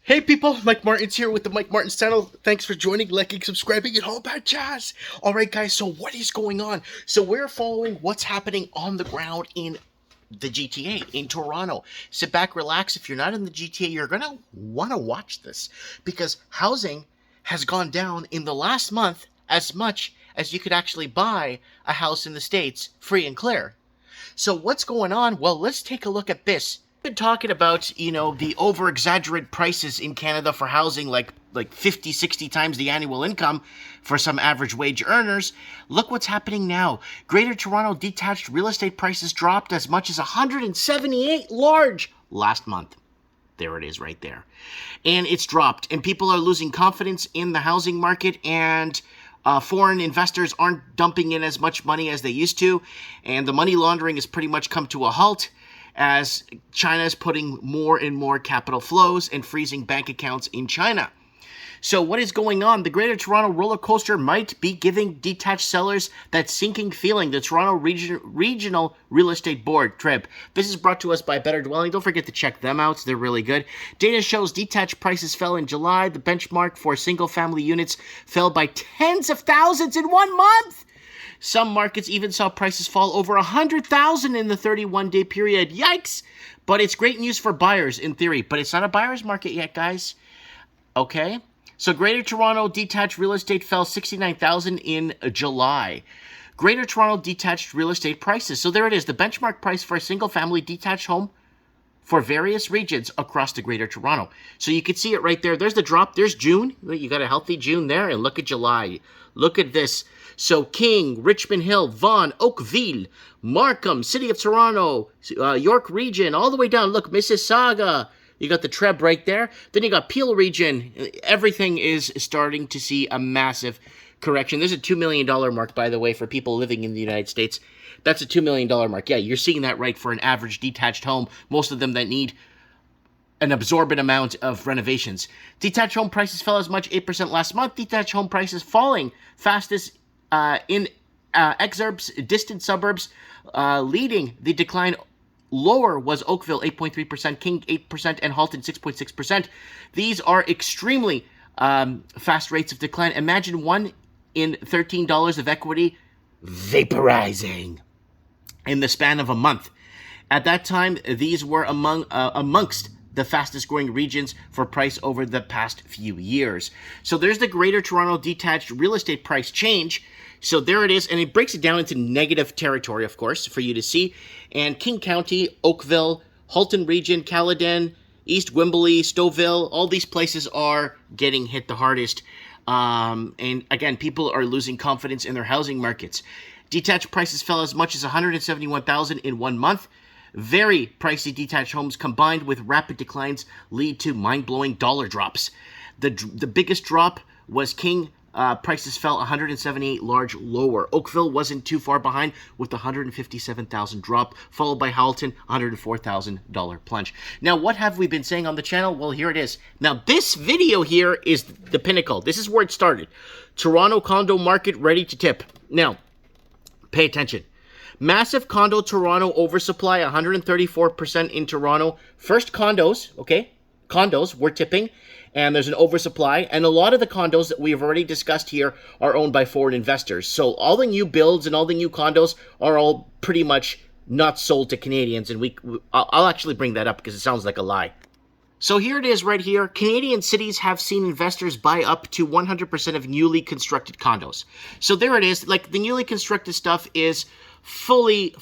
Hey people, Mike Martin's here with the Mike Martin's channel. Thanks for joining, liking, subscribing, and all that jazz. Alright guys, so what is going on? So we're following what's happening on the ground in the GTA, in Toronto. Sit back, relax. If you're not in the GTA, you're going to want to watch this. Because housing has gone down in the last month as much as you could actually buy a house in the States free and clear. So what's going on? Well, let's take a look at this. Been talking about, the over-exaggerated prices in Canada for housing, like 50, 60 times the annual income for some average wage earners. Look what's happening now. Greater Toronto detached real estate prices dropped as much as 178 large last month. There it is right there. And it's dropped, and people are losing confidence in the housing market, and foreign investors aren't dumping in as much money as they used to, and the money laundering has pretty much come to a halt as China is putting more and more capital flows and freezing bank accounts in China. So what is going on? The Greater Toronto roller coaster might be giving detached sellers that sinking feeling. The Toronto Regional Real Estate Board, TRREB. This is brought to us by Better Dwelling. Don't forget to check them out. They're really good. Data shows detached prices fell in July. The benchmark for single-family units fell by tens of thousands in 1 month. Some markets even saw prices fall over 100,000 in the 31-day period. Yikes! But it's great news for buyers in theory. But it's not a buyer's market yet, guys. Okay? So Greater Toronto detached real estate fell 69,000 in July. Greater Toronto detached real estate prices. So there it is. The benchmark price for a single-family detached home for various regions across the Greater Toronto. So you can see it right there. There's the drop. There's June. You got a healthy June there. And look at July. Look at this. So King, Richmond Hill, Vaughan, Oakville, Markham, City of Toronto, York Region, all the way down. Look, Mississauga. You got the TRREB right there. Then you got Peel Region. Everything is starting to see a massive correction. There's a $2 million mark, by the way, for people living in the United States. That's a $2 million mark. Yeah, you're seeing that right for an average detached home. Most of them that need an absorbent amount of renovations. Detached home prices fell as much 8% last month. Detached home prices falling fastest in exurbs, distant suburbs. Leading the decline lower was Oakville, 8.3%, King, 8%, and Halton, 6.6%. These are extremely fast rates of decline. Imagine $1 in $13 of equity vaporizing in the span of a month. At that time, these were amongst the fastest growing regions for price over the past few years. So there's the Greater Toronto detached real estate price change. So there it is, and it breaks it down into negative territory, of course, for you to see. And King County, Oakville, Halton Region, Caledon, East Wimberley, Stouffville, all these places are getting hit the hardest. And again, people are losing confidence in their housing markets. Detached prices fell as much as 171,000 in 1 month. Very pricey detached homes combined with rapid declines lead to mind-blowing dollar drops. The biggest drop was King. Prices fell 178 large lower. Oakville wasn't too far behind with the $157,000 drop, followed by Halton, $104,000 plunge. Now, what have we been saying on the channel? Well, here it is. Now, this video here is the pinnacle. This is where it started. Toronto condo market ready to tip. Now, pay attention. Massive condo Toronto oversupply, 134% in Toronto. First condos, okay? Condos were tipping, and there's an oversupply. And a lot of the condos that we've already discussed here are owned by foreign investors. So all the new builds and all the new condos are all pretty much not sold to Canadians. And I'll actually bring that up because it sounds like a lie. So here it is right here. Canadian cities have seen investors buy up to 100% of newly constructed condos. So there it is. Like, the newly constructed stuff is fully,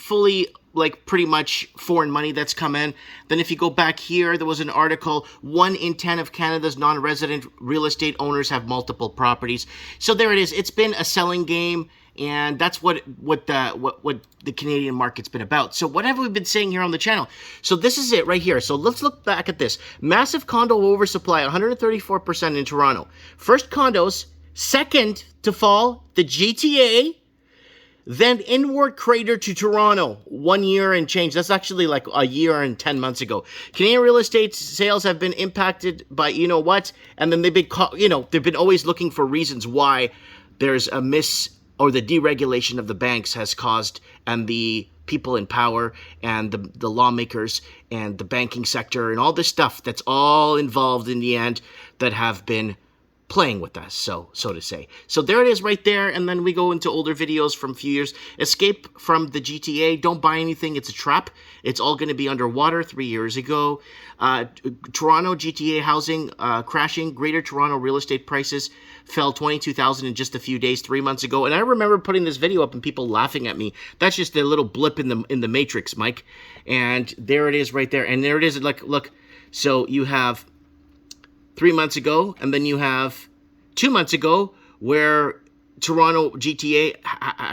like, pretty much foreign money that's come in. Then if you go back here, there was an article, 1 in 10 of Canada's non-resident real estate owners have multiple properties. So there it is. It's been a selling game, and that's what the Canadian market's been about. So what have we been saying here on the channel? So this is it right here. So let's look back at this. Massive condo oversupply, 134% in Toronto. First condos, second to fall, the GTA. Then inward crater to Toronto, 1 year and change. That's actually like a year and 10 months ago. Canadian real estate sales have been impacted by you know what, and then they've been always looking for reasons why there's a or the deregulation of the banks has caused, and the people in power and the lawmakers and the banking sector and all this stuff that's all involved in the end that have been playing with us, so to say. So there it is right there, and then we go into older videos from a few years. Escape from the GTA. Don't buy anything. It's a trap. It's all going to be underwater 3 years ago. Toronto GTA housing crashing. Greater Toronto real estate prices fell 22,000 in just a few days 3 months ago. And I remember putting this video up and people laughing at me. That's just a little blip in the matrix, Mike. And there it is right there. And there it is. Like, look. So you have 3 months ago, and then you have 2 months ago where Toronto GTA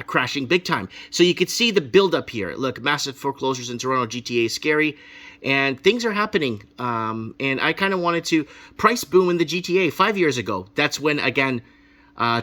crashing big time. So you could see the build-up here. Look, massive foreclosures in Toronto GTA is scary, and things are happening. And I kind of wanted to price boom in the GTA 5 years ago. That's when, again,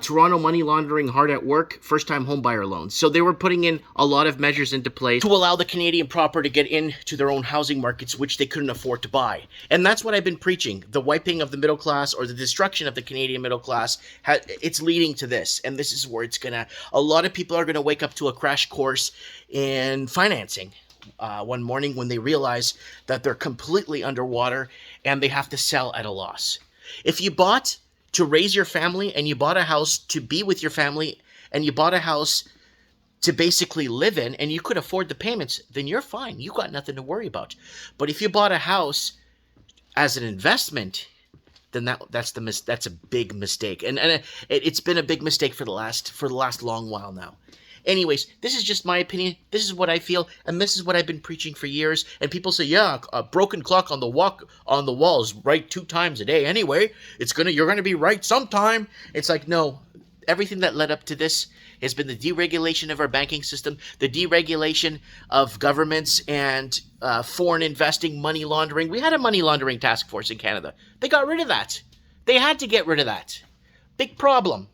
Toronto money laundering hard at work, first-time homebuyer loans. So they were putting in a lot of measures into place to allow the Canadian proper to get into their own housing markets, which they couldn't afford to buy. And that's what I've been preaching. The wiping of the middle class, or the destruction of the Canadian middle class, it's leading to this. And this is where it's gonna, a lot of people are gonna wake up to a crash course in financing one morning when they realize that they're completely underwater and they have to sell at a loss. If you bought to raise your family, and you bought a house to be with your family, and you bought a house to basically live in, and you could afford the payments, then you're fine. You got nothing to worry about. But if you bought a house as an investment, then that's a big mistake, and it's been a big mistake for the last long while now. Anyways, this is just my opinion. This is what I feel, and this is what I've been preaching for years. And people say, yeah, a broken clock on the wall is right 2 times a day. Anyway, you're gonna be right sometime. It's like, no. Everything that led up to this has been the deregulation of our banking system, the deregulation of governments and foreign investing, money laundering. We had a money laundering task force in Canada. They got rid of that. They had to get rid of that. Big problem.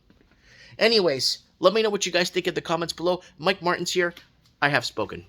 Anyways, let me know what you guys think in the comments below. Mike Martins here. I have spoken.